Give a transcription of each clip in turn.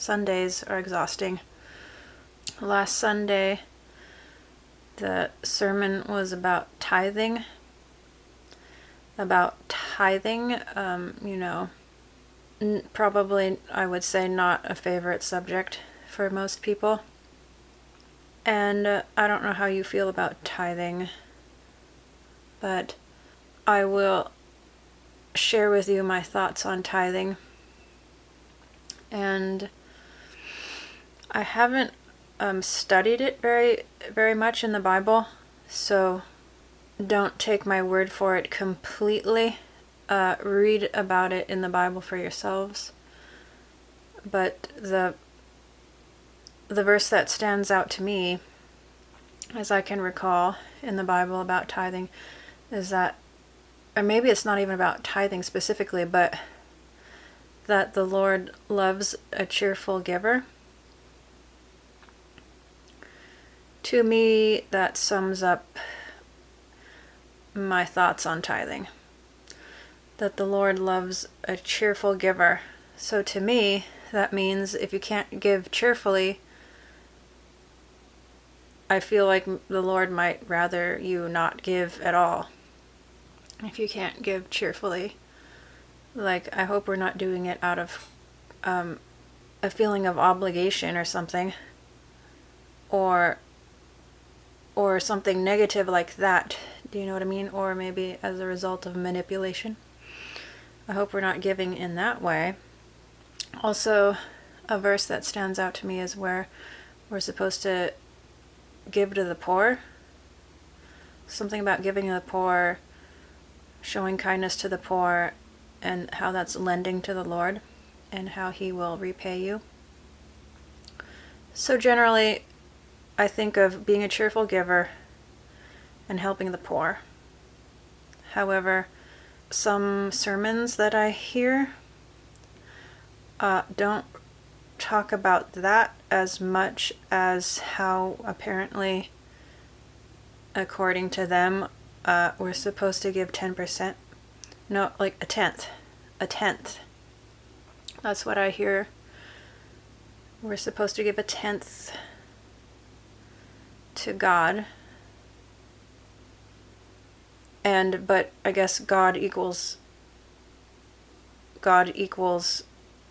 Sundays are exhausting. Last Sunday, the sermon was about tithing. Probably, I would say, not a favorite subject for most people. And I don't know how you feel about tithing, but I will share with you my thoughts on tithing. And I haven't studied it very, very much in the Bible, so don't take my word for it completely. Read about it in the Bible for yourselves. But the verse that stands out to me, as I can recall in the Bible about tithing, is that, or maybe it's not even about tithing specifically, but that the Lord loves a cheerful giver. To me, that sums up my thoughts on tithing. That the Lord loves a cheerful giver. So to me, that means if you can't give cheerfully, I feel like the Lord might rather you not give at all. If you can't give cheerfully. Like, I hope we're not doing it out of a feeling of obligation or something. Or something negative like that. Do you know what I mean? Or maybe as a result of manipulation. I hope we're not giving in that way. Also, a verse that stands out to me is where we're supposed to give to the poor. Something about giving to the poor, showing kindness to the poor, and how that's lending to the Lord, and how He will repay you. So generally, I think of being a cheerful giver and helping the poor. However, some sermons that I hear don't talk about that as much as how apparently, according to them, we're supposed to give 10%. No, like a tenth. A tenth. That's what I hear. We're supposed to give a tenth to God. But I guess God equals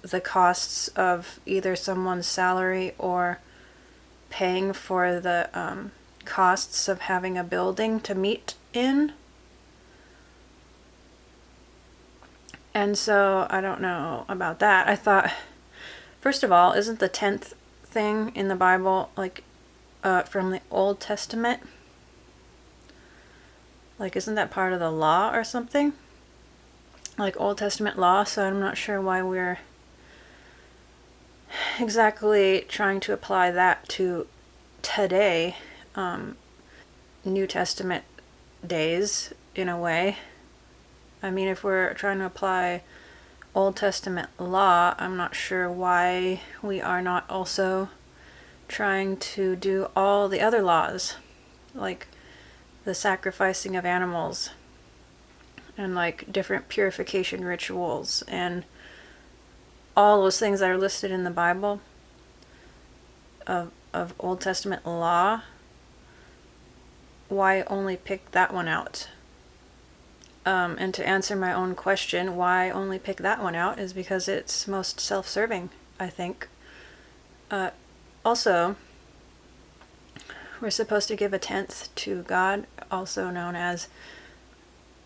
the costs of either someone's salary or paying for the costs of having a building to meet in. And so I don't know about that. I thought, first of all, isn't the 10th thing in the Bible like from the Old Testament? Like, isn't that part of the law or something? Like Old Testament law, so I'm not sure why we're exactly trying to apply that to today, New Testament days, in a way. I mean, if we're trying to apply Old Testament law, I'm not sure why we are not also trying to do all the other laws, like the sacrificing of animals, and like different purification rituals, and all those things that are listed in the Bible of Old Testament law. Why only pick that one out? And to answer my own question, why only pick that one out, is because it's most self-serving, I think. Also, we're supposed to give a tenth to God, also known as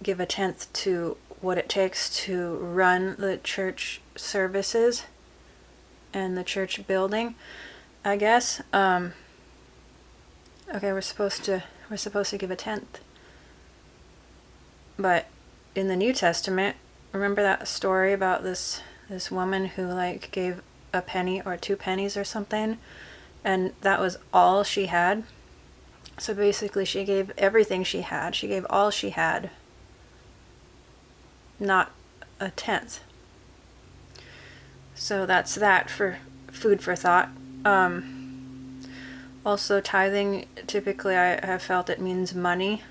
give a tenth to what it takes to run the church services and the church building, I guess. Okay, we're supposed to give a tenth. But in the New Testament, remember that story about this woman who like gave a penny or 2 pennies or something, and that was all she had? So basically she gave everything she had. She gave all she had, not a tenth. So that's that for food for thought. Also, tithing, typically I have felt it means money.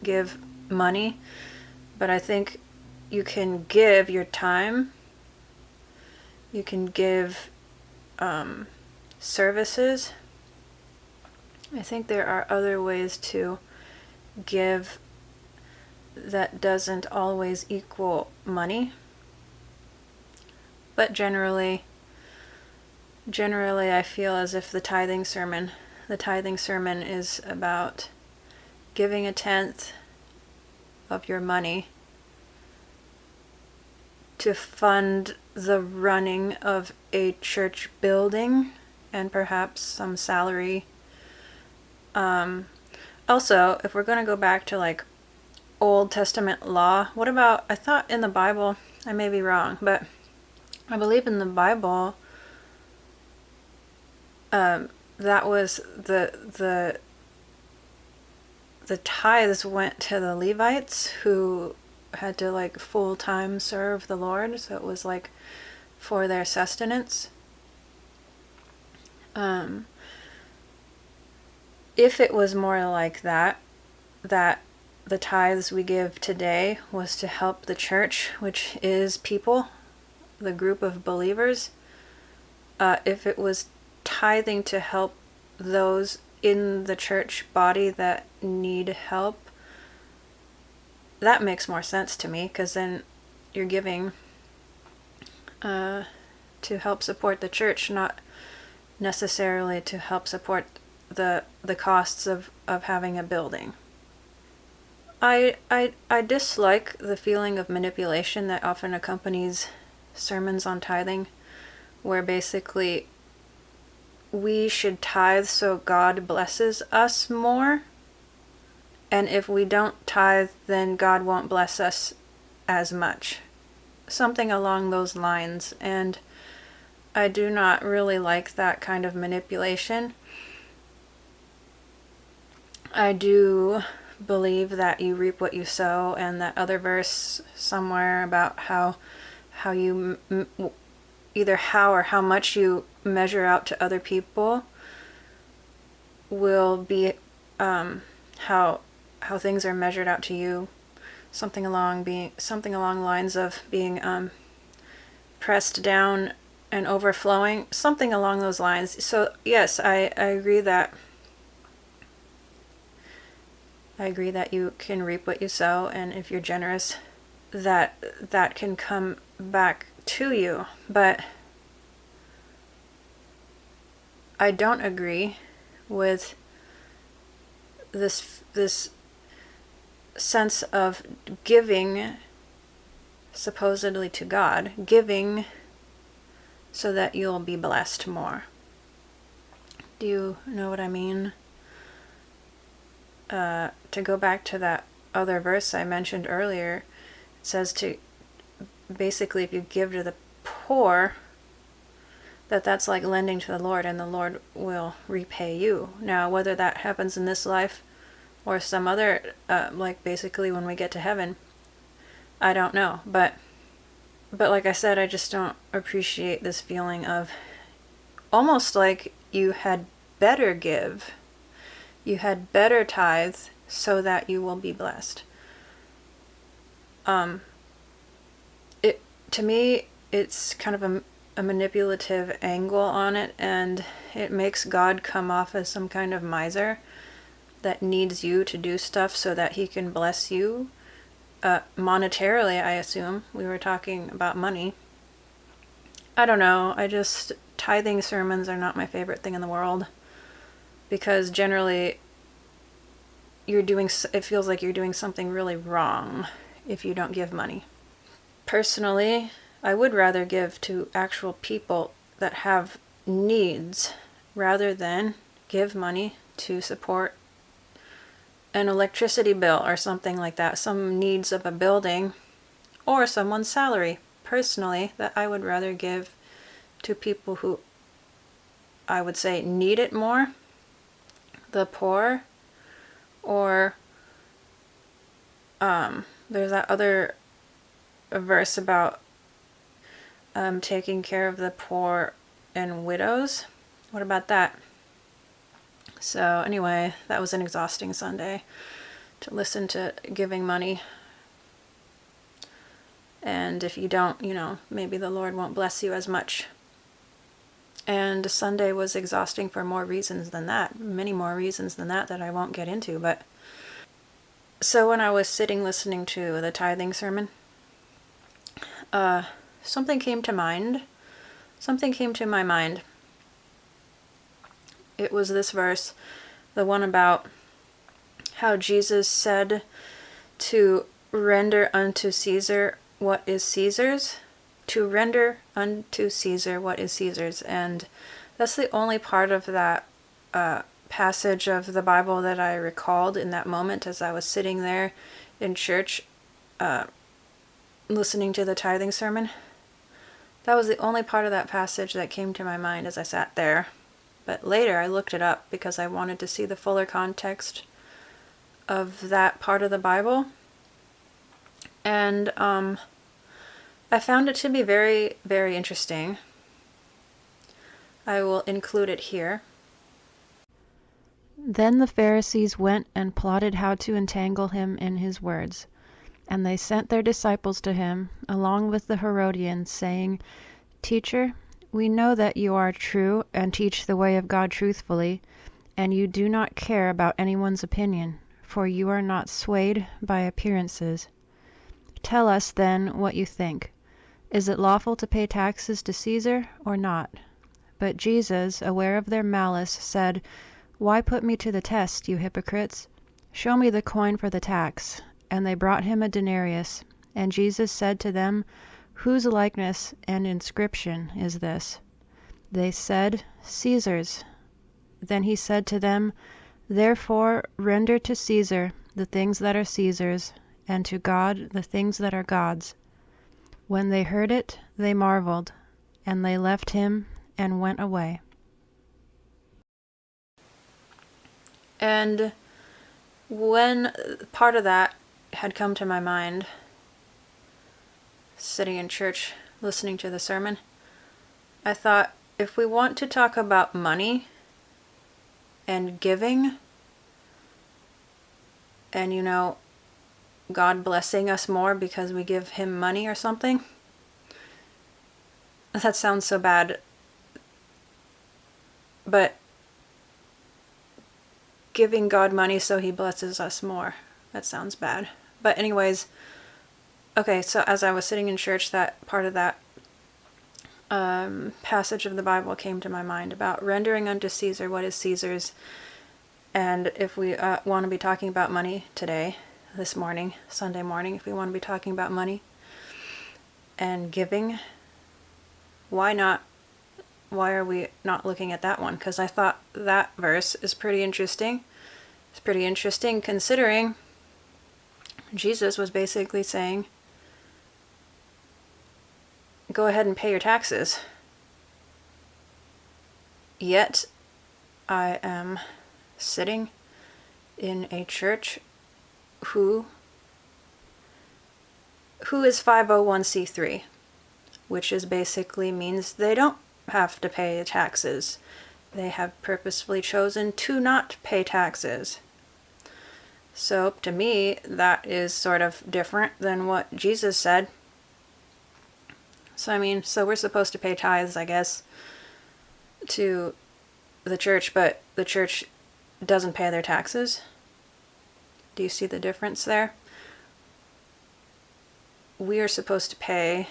Give money. But I think you can give your time. You can give services. I think there are other ways to give that doesn't always equal money. But generally I feel as if the tithing sermon is about giving a tenth of your money to fund the running of a church building and perhaps some salary. Also, if we're going to go back to like Old Testament law, what about, I thought in the Bible, I may be wrong, but I believe in the Bible, that was the tithes went to the Levites who had to like full-time serve the Lord, so it was like for their sustenance. If it was more like that the tithes we give today was to help the church, which is people, the group of believers, if it was tithing to help those in the church body that need help, that makes more sense to me, because then you're giving to help support the church, not necessarily to help support the costs of having a building. I dislike the feeling of manipulation that often accompanies sermons on tithing, where basically we should tithe so God blesses us more, and if we don't tithe, then God won't bless us as much. Something along those lines, and I do not really like that kind of manipulation. I do believe that you reap what you sow, and that other verse somewhere about how you either how or how much you measure out to other people will be how things are measured out to you. Something along lines of being pressed down and overflowing, something along those lines. So yes, I agree that you can reap what you sow, and if you're generous, that can come back to you. But I don't agree with this sense of giving supposedly to God, giving so that you'll be blessed more. Do you know what I mean? To go back to that other verse I mentioned earlier, it says to basically, if you give to the poor, that's like lending to the Lord, and the Lord will repay you. Now, whether that happens in this life or some other, like basically when we get to heaven, I don't know. But like I said, I just don't appreciate this feeling of almost like you had better give, you had better tithe so that you will be blessed. To me, it's kind of a manipulative angle on it, and it makes God come off as some kind of miser that needs you to do stuff so that he can bless you. Monetarily, I assume. We were talking about money. I don't know. Tithing sermons are not my favorite thing in the world, because generally it feels like you're doing something really wrong if you don't give money. Personally, I would rather give to actual people that have needs rather than give money to support an electricity bill or something like that, some needs of a building or someone's salary. Personally, that I would rather give to people who I would say need it more, the poor, or there's that other verse about taking care of the poor and widows. What about that? So anyway, that was an exhausting Sunday to listen to giving money. And if you don't, maybe the Lord won't bless you as much. And Sunday was exhausting for more reasons than that, many more reasons than that I won't get into. But so when I was sitting listening to the tithing sermon, something came to mind. Something came to my mind. It was this verse, the one about how Jesus said to render unto Caesar what is Caesar's, to render unto Caesar what is Caesar's. And that's the only part of that passage of the Bible that I recalled in that moment as I was sitting there in church listening to the tithing sermon. That was the only part of that passage that came to my mind as I sat there. But later I looked it up because I wanted to see the fuller context of that part of the Bible. And I found it to be very, very interesting. I will include it here. Then the Pharisees went and plotted how to entangle him in his words. And they sent their disciples to him, along with the Herodians, saying, Teacher, we know that you are true and teach the way of God truthfully, and you do not care about anyone's opinion, for you are not swayed by appearances. Tell us, then, what you think. Is it lawful to pay taxes to Caesar or not? But Jesus, aware of their malice, said, Why put me to the test, you hypocrites? Show me the coin for the tax. And they brought him a denarius. And Jesus said to them, Whose likeness and inscription is this? They said, Caesar's. Then he said to them, Therefore render to Caesar the things that are Caesar's, and to God the things that are God's. When they heard it, they marveled, and they left him and went away. And when part of that had come to my mind, sitting in church listening to the sermon, I thought, if we want to talk about money and giving, and God blessing us more because we give him money or something, that sounds so bad, but giving God money so he blesses us more, that sounds bad. But anyways, okay, so as I was sitting in church, that part of that passage of the Bible came to my mind about rendering unto Caesar what is Caesar's. And if we want to be talking about money today, this morning, Sunday morning, if we want to be talking about money and giving, why not? Why are we not looking at that one? Because I thought that verse is pretty interesting. It's pretty interesting considering Jesus was basically saying, go ahead and pay your taxes. Yet I am sitting in a church who is 501c3, which is basically means they don't have to pay taxes. They have purposefully chosen to not pay taxes. So to me, that is sort of different than what Jesus said. So we're supposed to pay tithes, I guess, to the church, but the church doesn't pay their taxes. Do you see the difference there? We are supposed to pay,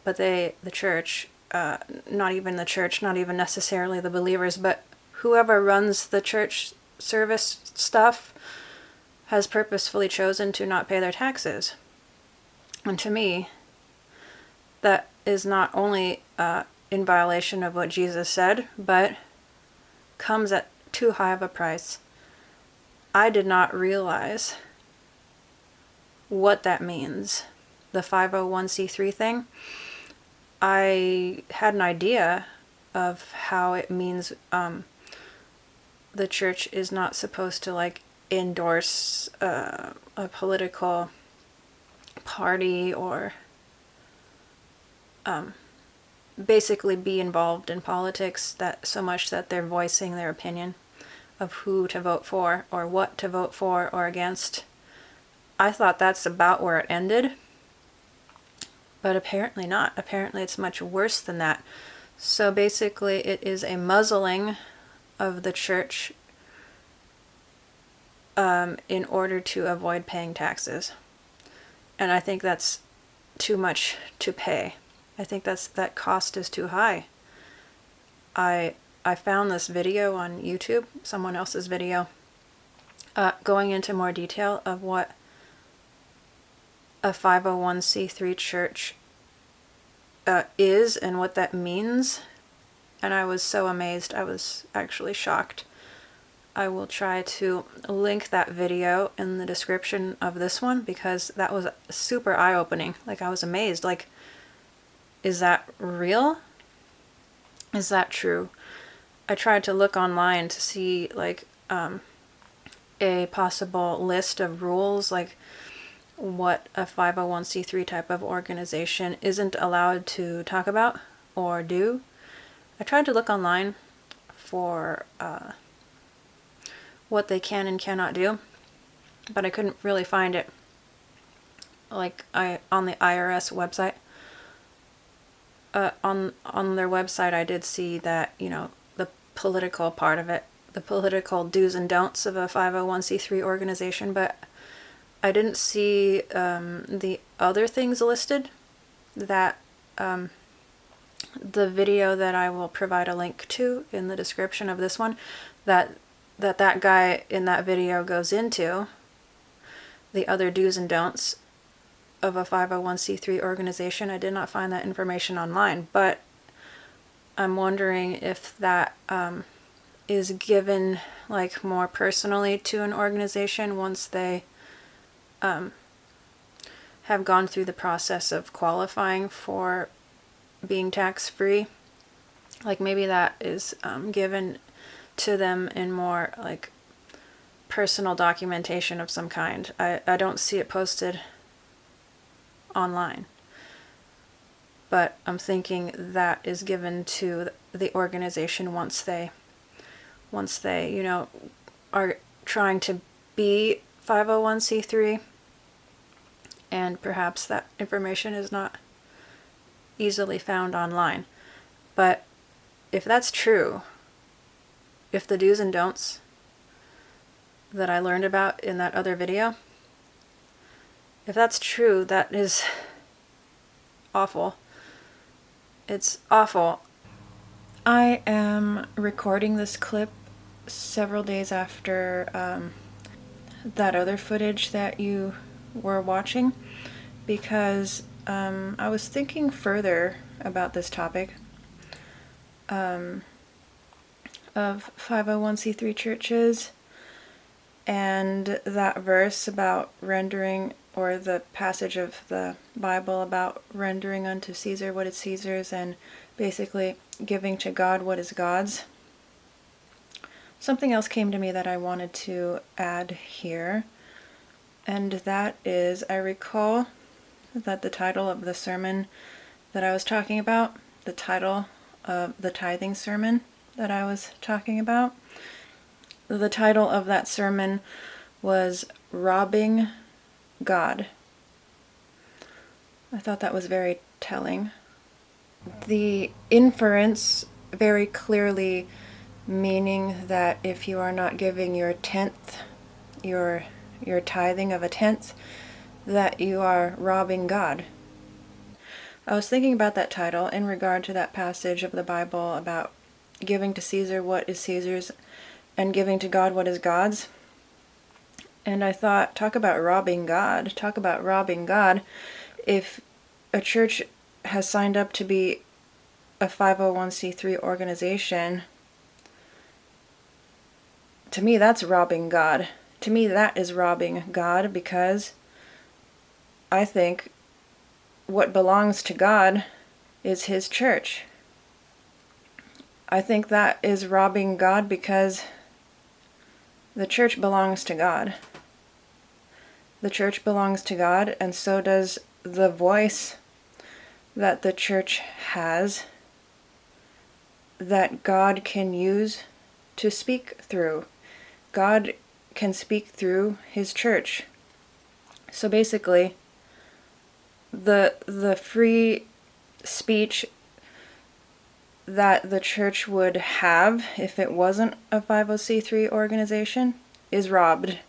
but the church, not even the church, not even necessarily the believers, but whoever runs the church service stuff has purposefully chosen to not pay their taxes. And to me, that is not only in violation of what Jesus said, but comes at too high of a price. I did not realize what that means, the 501c3 thing. I had an idea of how it means the church is not supposed to endorse a political party or basically be involved in politics that so much that they're voicing their opinion of who to vote for or what to vote for or against. I thought that's about where it ended, but apparently not. Apparently it's much worse than that. So basically, it is a muzzling of the church in order to avoid paying taxes. And I think that's too much to pay. I think that cost is too high. I found this video on YouTube, someone else's video, going into more detail of what a 501c3 church is and what that means. And I was so amazed. I was actually shocked. I will try to link that video in the description of this one because that was super eye-opening. Like, I was amazed. Like, is that real? Is that true? I tried to look online to see, like, a possible list of rules, like what a 501c3 type of organization isn't allowed to talk about or do. I tried to look online for what they can and cannot do, but I couldn't really find it. Like, on the IRS website, on their website, I did see that, you know, the political part of it, the political do's and don'ts of a 501c3 organization, but I didn't see the other things listed that the video that I will provide a link to in the description of this one, that guy in that video goes into the other do's and don'ts of a 501c3 organization. I did not find that information online, but I'm wondering if that is given, like, more personally to an organization once they have gone through the process of qualifying for being tax-free. Like, maybe that is given to them in more, like, personal documentation of some kind. I don't see it posted online, but I'm thinking that is given to the organization once they, you know, are trying to be 501c3, and perhaps that information is not easily found online. But if that's true, if the do's and don'ts that I learned about in that other video, if that's true, that is awful. It's awful. I am recording this clip several days after that other footage that you were watching, because I was thinking further about this topic of 501c3 churches and that verse about rendering, or the passage of the Bible about rendering unto Caesar what is Caesar's and basically giving to God what is God's. Something else came to me that I wanted to add here, and that is, I recall that the title of the sermon that I was talking about, the title of the tithing sermon that I was talking about, the title of that sermon was Robbing God. I thought that was very telling. The inference very clearly meaning that if you are not giving your tenth, your tithing of a tenth, that you are robbing God. I was thinking about that title in regard to that passage of the Bible about giving to Caesar what is Caesar's and giving to God what is God's. And I thought, talk about robbing God. Talk about robbing God. If a church has signed up to be a 501c3 organization, to me that's robbing God. To me that is robbing God, because I think what belongs to God is His church. I think that is robbing God because the church belongs to God. The church belongs to God, and so does the voice that the church has, that God can use to speak through. God can speak through His church. So basically, the free speech that the church would have if it wasn't a 501c3 organization is robbed.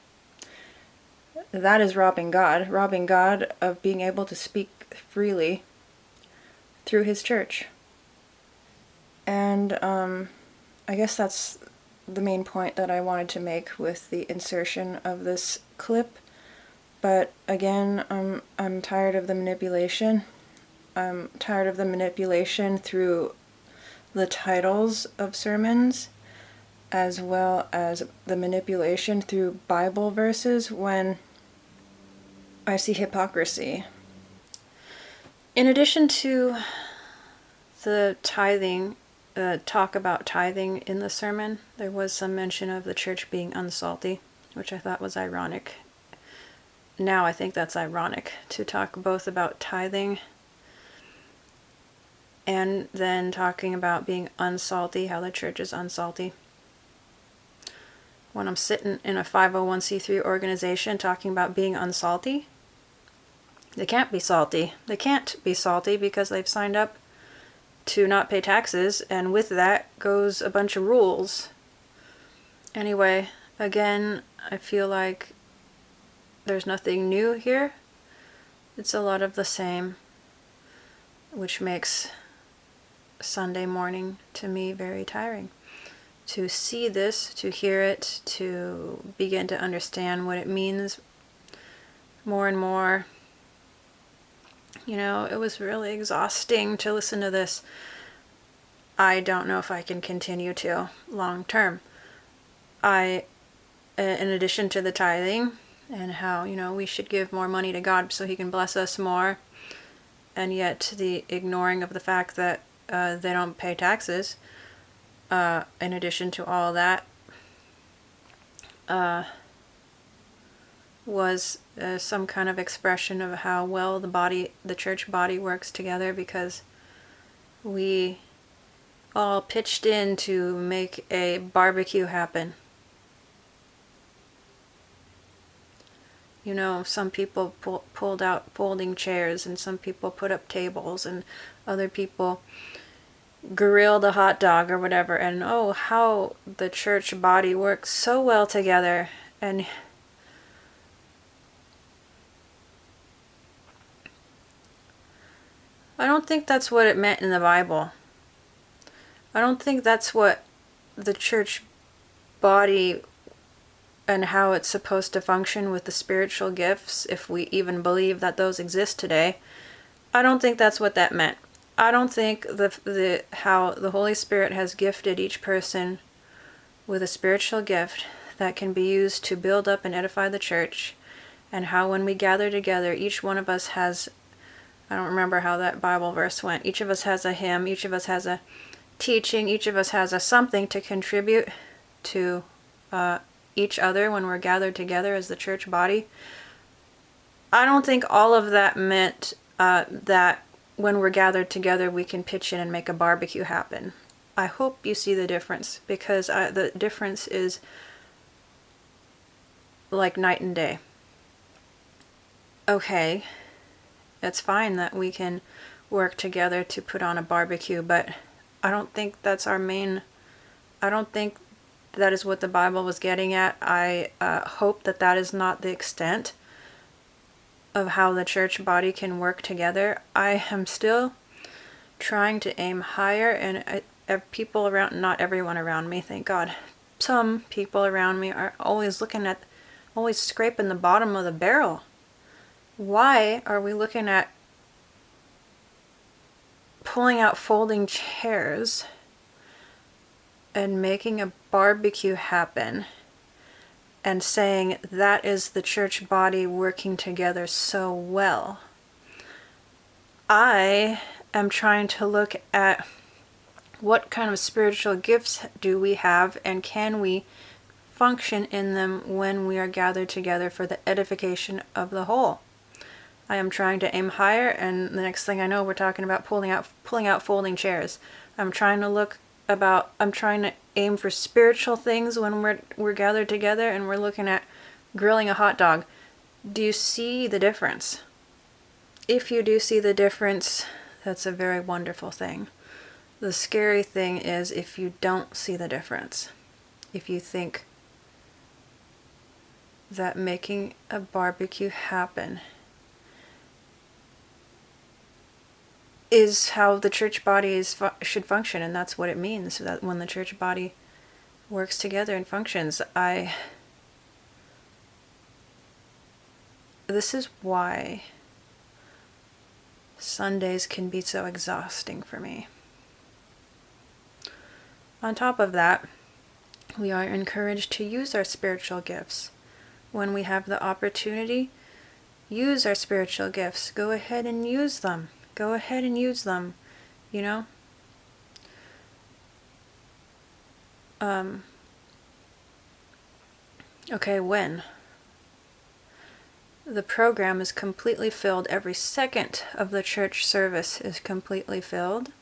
That is robbing God of being able to speak freely through his church. And I guess that's the main point that I wanted to make with the insertion of this clip. But again, I'm tired of the manipulation. I'm tired of the manipulation through the titles of sermons, as well as the manipulation through Bible verses when I see hypocrisy. In addition to the tithing, talk about tithing in the sermon, there was some mention of the church being unsalty, which I thought was ironic. Now I think that's ironic to talk both about tithing and then talking about being unsalty, how the church is unsalty. When I'm sitting in a 501c3 organization talking about being unsalty, they can't be salty. They can't be salty because they've signed up to not pay taxes, and with that goes a bunch of rules. Anyway, again, I feel like there's nothing new here. It's a lot of the same, which makes Sunday morning to me very tiring. To see this, to hear it, to begin to understand what it means more and more. You know, it was really exhausting to listen to this. I don't know if I can continue to long term. In addition to the tithing and how, we should give more money to God so he can bless us more, and yet the ignoring of the fact that they don't pay taxes, in addition to all that, was some kind of expression of how well the church body works together, because we all pitched in to make a barbecue happen. Some people pulled out folding chairs, and some people put up tables, and other people grilled a hot dog or whatever. And oh, how the church body works so well together. And I don't think that's what it meant in the Bible. I don't think that's what the church body and how it's supposed to function with the spiritual gifts, if we even believe that those exist today. I don't think that's what that meant. I don't think how the Holy Spirit has gifted each person with a spiritual gift that can be used to build up and edify the church, and how when we gather together, each one of us has, I don't remember how that Bible verse went, each of us has a hymn, each of us has a teaching, each of us has a something to contribute to each other when we're gathered together as the church body. I don't think all of that meant that when we're gathered together we can pitch in and make a barbecue happen. I hope you see the difference, because the difference is like night and day. Okay, it's fine that we can work together to put on a barbecue, but I don't think that's our main, I don't think that is what the Bible was getting at. I hope that that is not the extent of how the church body can work together. I am still trying to aim higher, and people around, not everyone around me, thank God, some people around me are always scraping the bottom of the barrel. Why are we looking at pulling out folding chairs and making a barbecue happen and saying that is the church body working together so well? I am trying to look at what kind of spiritual gifts do we have, and can we function in them when we are gathered together for the edification of the whole. I am trying to aim higher, and the next thing I know, we're talking about pulling out folding chairs. I'm trying to aim for spiritual things when we're gathered together, and we're looking at grilling a hot dog. Do you see the difference? If you do see the difference, that's a very wonderful thing. The scary thing is if you don't see the difference. If you think that making a barbecue happen is how the church body should function, and that's what it means, so that when the church body works together and functions, this is why Sundays can be so exhausting for me. On top of that, we are encouraged to use our spiritual gifts. When we have the opportunity, use our spiritual gifts. Go ahead and use them. Go ahead and use them, you know? Okay, when? The program is completely filled. Every second of the church service is completely filled.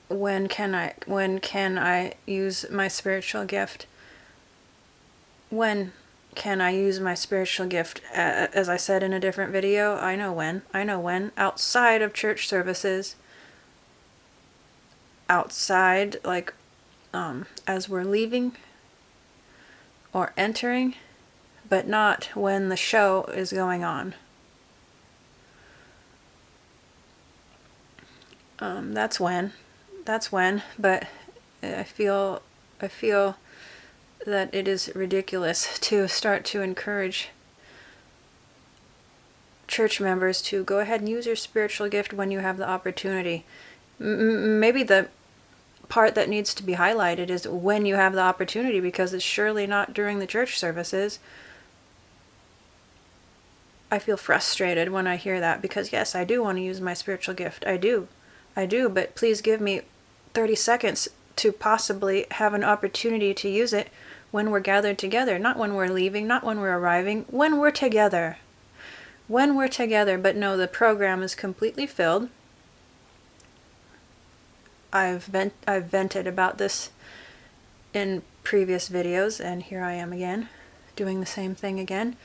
When can I use my spiritual gift? When can I use my spiritual gift? As I said in a different video, I know when. Outside of church services. Outside, like, as we're leaving or entering, but not when the show is going on. That's when, but I feel that it is ridiculous to start to encourage church members to go ahead and use your spiritual gift when you have the opportunity. Maybe the part that needs to be highlighted is when you have the opportunity, because it's surely not during the church services. I feel frustrated when I hear that, because yes, I do want to use my spiritual gift. I do, but please give me 30 seconds to possibly have an opportunity to use it when we're gathered together, not when we're leaving, not when we're arriving, when we're together. When we're together. But no, the program is completely filled. I've vented about this in previous videos, and here I am again, doing the same thing again.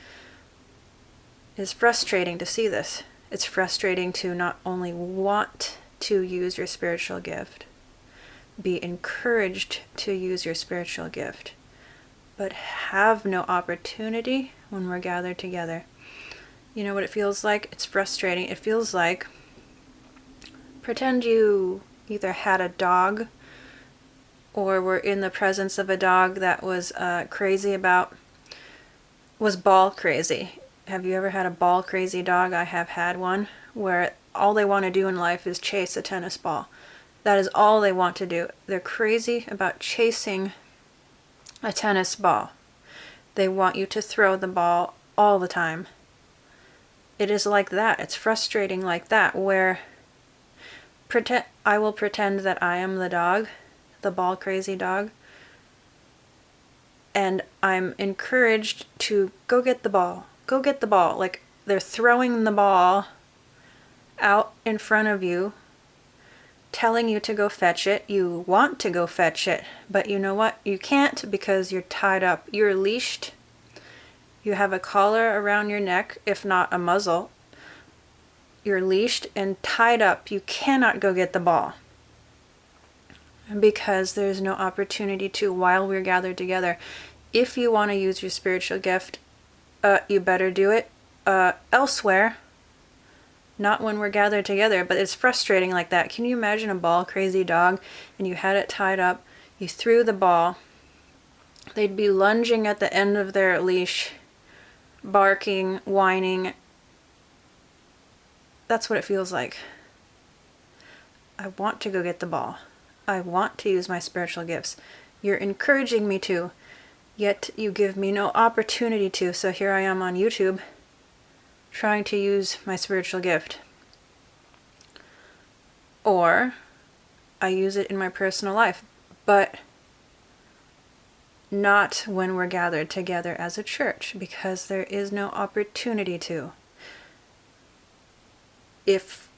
It's frustrating to see this. It's frustrating to not only want to use your spiritual gift, be encouraged to use your spiritual gift, but have no opportunity when we're gathered together. You know what it feels like? It's frustrating. It feels like, pretend you either had a dog or were in the presence of a dog that was ball crazy. Have you ever had a ball crazy dog? I have had one where all they want to do in life is chase a tennis ball. That is all they want to do. They're crazy about chasing a tennis ball. They want you to throw the ball all the time. It is like that. It's frustrating like that, where I will pretend that I am the dog, the ball crazy dog, and I'm encouraged to go get the ball. Go get the ball. Like, they're throwing the ball out in front of you, telling you to go fetch it. You want to go fetch it, but you know what? You can't, because you're tied up. You're leashed. You have a collar around your neck, if not a muzzle. You're leashed and tied up. You cannot go get the ball, because there's no opportunity to while we're gathered together. If you want to use your spiritual gift, you better do it elsewhere, not when we're gathered together. But it's frustrating like that. Can you imagine a ball crazy dog and you had it tied up, you threw the ball, they'd be lunging at the end of their leash, barking, whining. That's what it feels like. I want to go get the ball. I want to use my spiritual gifts. You're encouraging me to, yet you give me no opportunity to. So here I am on YouTube, trying to use my spiritual gift. Or I use it in my personal life, but not when we're gathered together as a church, because there is no opportunity to. If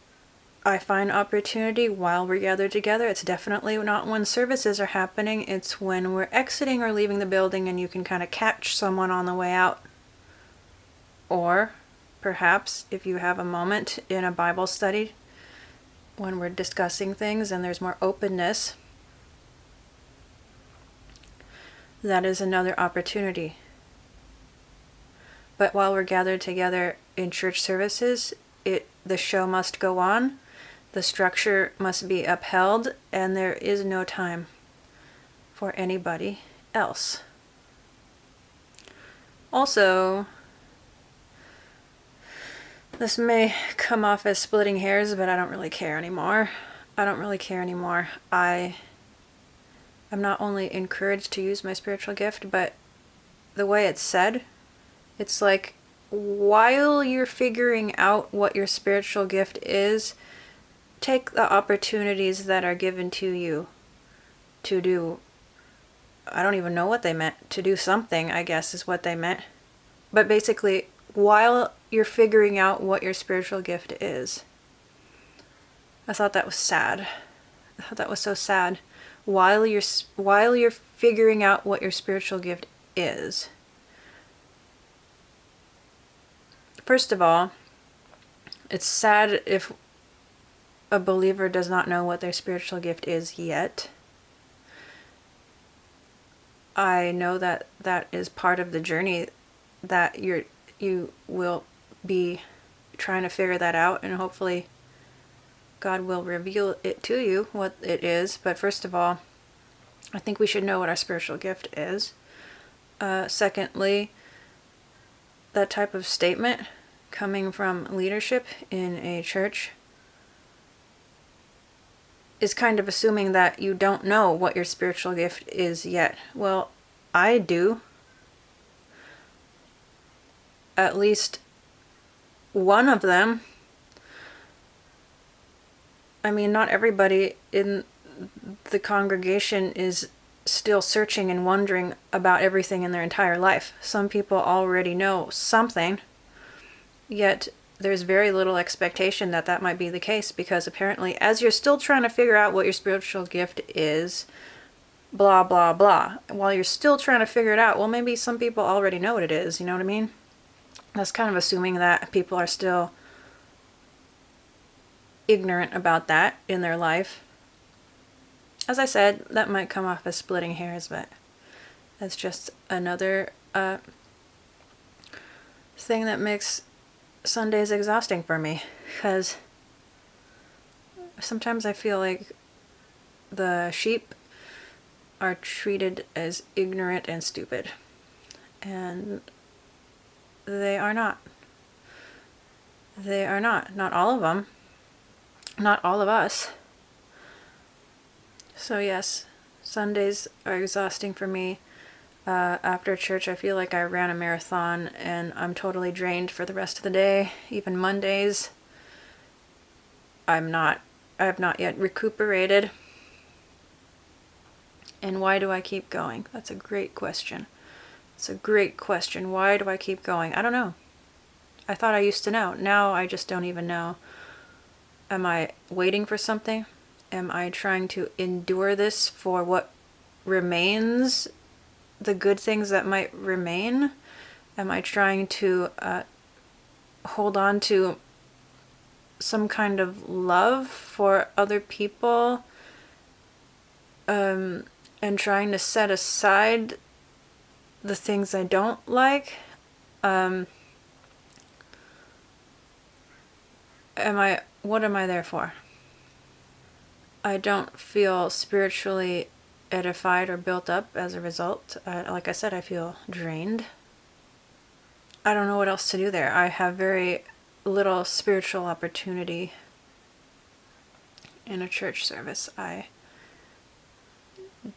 I find opportunity while we're gathered together, it's definitely not when services are happening. It's when we're exiting or leaving the building and you can kind of catch someone on the way out. Or perhaps if you have a moment in a Bible study when we're discussing things and there's more openness, that is another opportunity. But while we're gathered together in church services, the show must go on, the structure must be upheld, and there is no time for anybody else. Also, this may come off as splitting hairs, but I don't really care anymore. I'm not only encouraged to use my spiritual gift, but the way it's said, it's like, while you're figuring out what your spiritual gift is, take the opportunities that are given to you to do. I don't even know what they meant. To do something, I guess, is what they meant. But basically, while you're figuring out what your spiritual gift is. I thought that was sad. I thought that was so sad. While you're figuring out what your spiritual gift is. First of all, it's sad if a believer does not know what their spiritual gift is yet. I know that that is part of the journey, that you will be trying to figure that out, and hopefully God will reveal it to you, what it is. But first of all, I think we should know what our spiritual gift is. Secondly, that type of statement coming from leadership in a church is kind of assuming that you don't know what your spiritual gift is yet. Well, I do. At least one of them. I mean, not everybody in the congregation is still searching and wondering about everything in their entire life. Some people already know something, yet there's very little expectation that that might be the case, because apparently, as you're still trying to figure out what your spiritual gift is, blah, blah, blah, while you're still trying to figure it out, well, maybe some people already know what it is, you know what I mean? That's kind of assuming that people are still ignorant about that in their life. As I said, that might come off as splitting hairs, but that's just another thing that makes Sundays exhausting for me, because sometimes I feel like the sheep are treated as ignorant and stupid, and they are not. They are not. Not all of them. Not all of us. So yes, Sundays are exhausting for me. After church, I feel like I ran a marathon and I'm totally drained for the rest of the day. Even Mondays, I have not yet recuperated. And why do I keep going? That's a great question. It's a great question. Why do I keep going? I don't know. I thought I used to know. Now I just don't even know. Am I waiting for something? Am I trying to endure this for what remains? The good things that might remain? Am I trying to hold on to some kind of love for other people, and trying to set aside the things I don't like? What am I there for? I don't feel spiritually edified or built up as a result. Like I said, I feel drained. I don't know what else to do there. I have very little spiritual opportunity in a church service. I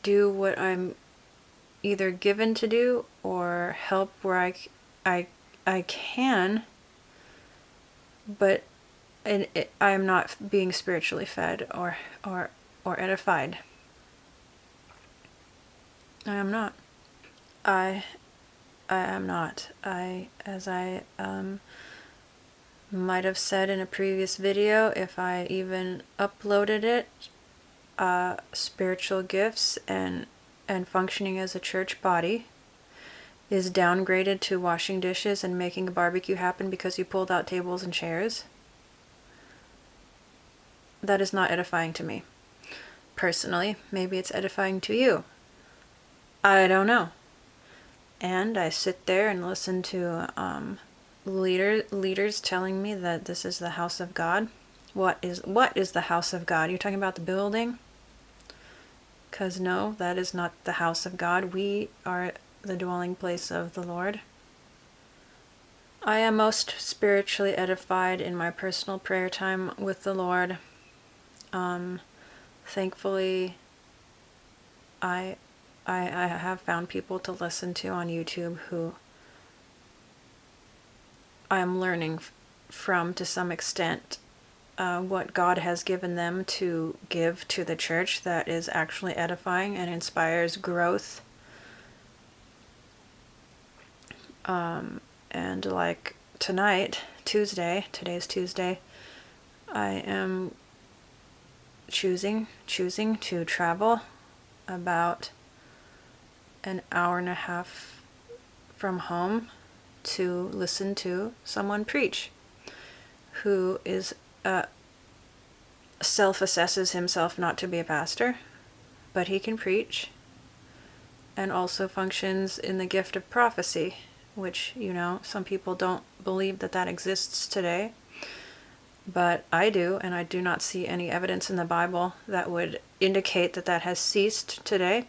do what I'm either given to do or help where I can, but I am not being spiritually fed or edified. I am not. I am not. As I might have said in a previous video, if I even uploaded it, spiritual gifts and functioning as a church body is downgraded to washing dishes and making a barbecue happen because you pulled out tables and chairs. That is not edifying to me. Personally, maybe it's edifying to you. I don't know. And I sit there and listen to leaders telling me that this is the house of God. What is the house of God? You're talking about the building? Because no, that is not the house of God. We are the dwelling place of the Lord. I am most spiritually edified in my personal prayer time with the Lord. Thankfully, I have found people to listen to on YouTube who I am learning from to some extent what God has given them to give to the church that is actually edifying and inspires growth. And like tonight, today's Tuesday, I am choosing to travel about an hour and a half from home to listen to someone preach who is self-assesses himself not to be a pastor, but he can preach, and also functions in the gift of prophecy, which, some people don't believe that exists today, but I do, and I do not see any evidence in the Bible that would indicate that has ceased today.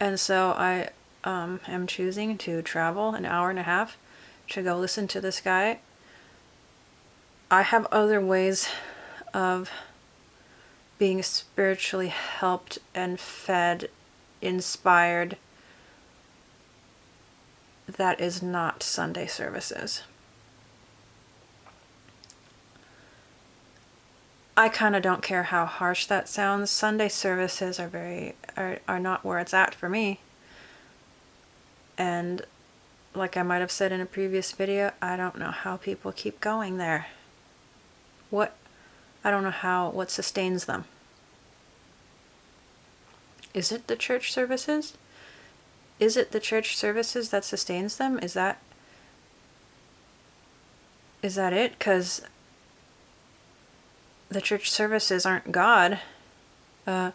And so I am choosing to travel an hour and a half to go listen to this guy. I have other ways of being spiritually helped and fed, inspired, that is not Sunday services. I kind of don't care how harsh that sounds. Sunday services are not where it's at for me. And like I might have said in a previous video, I don't know how people keep going there. I don't know what sustains them. Is it the church services? Is it the church services that sustains them? Is that it? Because the church services aren't God. That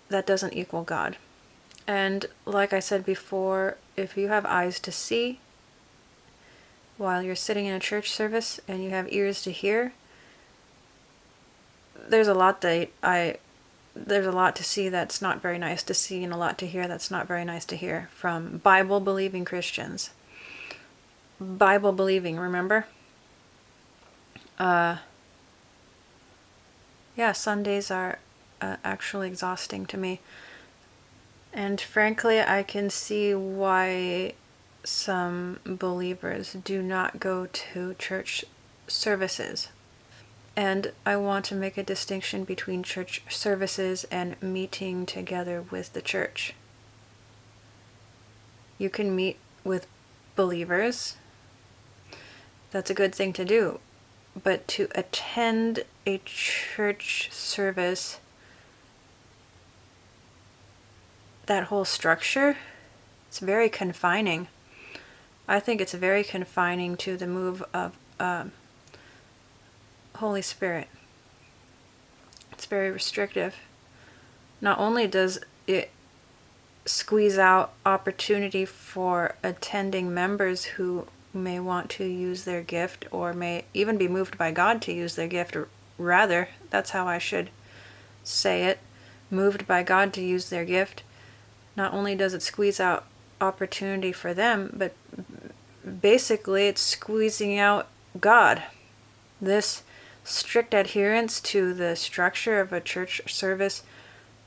doesn't equal God. And like I said before, if you have eyes to see while you're sitting in a church service and you have ears to hear, there's a lot to see that's not very nice to see, and a lot to hear that's not very nice to hear from Bible-believing Christians. Bible-believing, remember? Sundays are actually exhausting to me. And frankly, I can see why some believers do not go to church services. And I want to make a distinction between church services and meeting together with the church. You can meet with believers. That's a good thing to do. But to attend a church service, that whole structure, it's very confining. I think it's very confining to the move of Holy Spirit. It's very restrictive. Not only does it squeeze out opportunity for attending members who may want to use their gift, or may even be moved by God to use their gift, or rather, that's how I should say it, moved by God to use their gift. Not only does it squeeze out opportunity for them, but basically it's squeezing out God. This strict adherence to the structure of a church service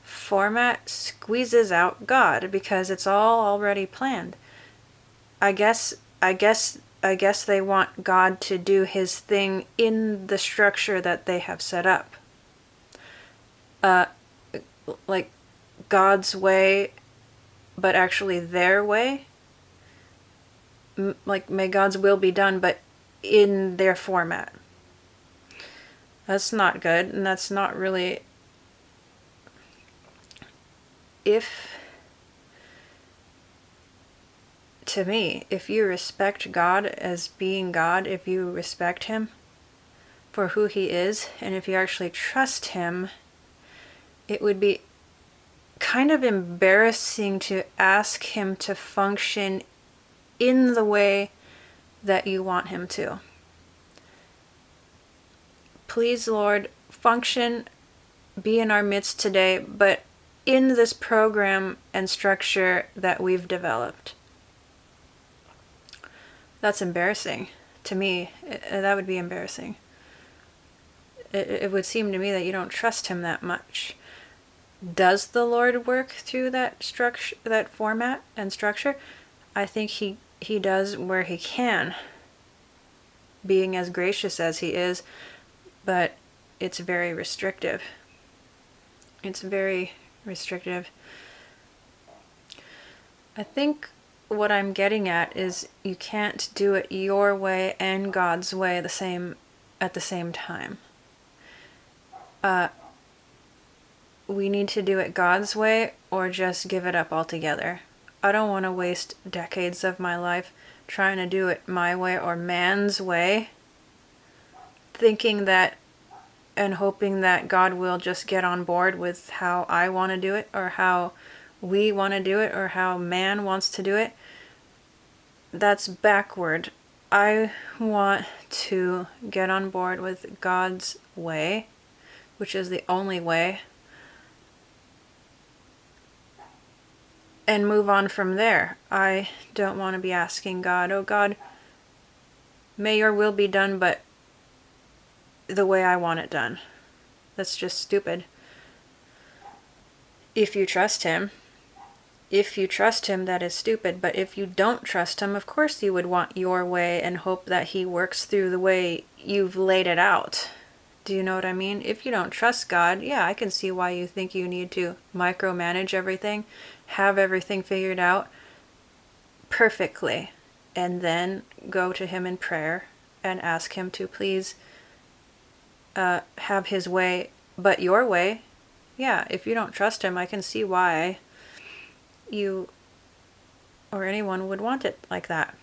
format squeezes out God, because it's all already planned. I guess they want God to do his thing in the structure that they have set up. Like God's way, but actually their way. Like, may God's will be done, but in their format. That's not good, and that's not really... If to me, if you respect God as being God, if you respect him for who he is, and if you actually trust him, it would be kind of embarrassing to ask him to function in the way that you want him to. Please, Lord, function, be in our midst today, but in this program and structure that we've developed. That's embarrassing to me. That would be embarrassing. It would seem to me that you don't trust him that much. Does the Lord work through that structure, that format and structure? I think he does where he can, being as gracious as he is, but it's very restrictive. It's very restrictive. I think what I'm getting at is you can't do it your way and God's way at the same time. We need to do it God's way or just give it up altogether. I don't want to waste decades of my life trying to do it my way or man's way, thinking that and hoping that God will just get on board with how I want to do it, or how we want to do it, or how man wants to do it. That's backward. I want to get on board with God's way, which is the only way, and move on from there. I don't want to be asking God, oh God, may your will be done, but the way I want it done. That's just stupid. If you trust him, that is stupid. But if you don't trust him, of course you would want your way and hope that he works through the way you've laid it out. Do you know what I mean? If you don't trust God, yeah, I can see why you think you need to micromanage everything, have everything figured out perfectly, and then go to him in prayer and ask him to please have his way, but your way. Yeah, if you don't trust him, I can see why you or anyone would want it like that.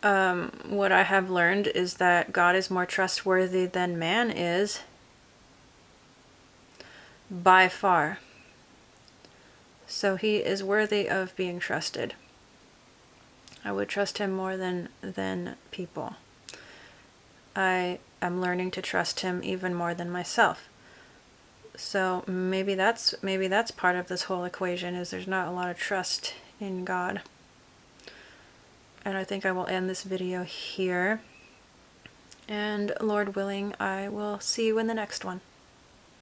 What I have learned is that God is more trustworthy than man is, by far. So he is worthy of being trusted. I would trust him more than people. I am learning to trust him even more than myself. So maybe that's part of this whole equation, is there's not a lot of trust in God. And I think I will end this video here. And Lord willing, I will see you in the next one.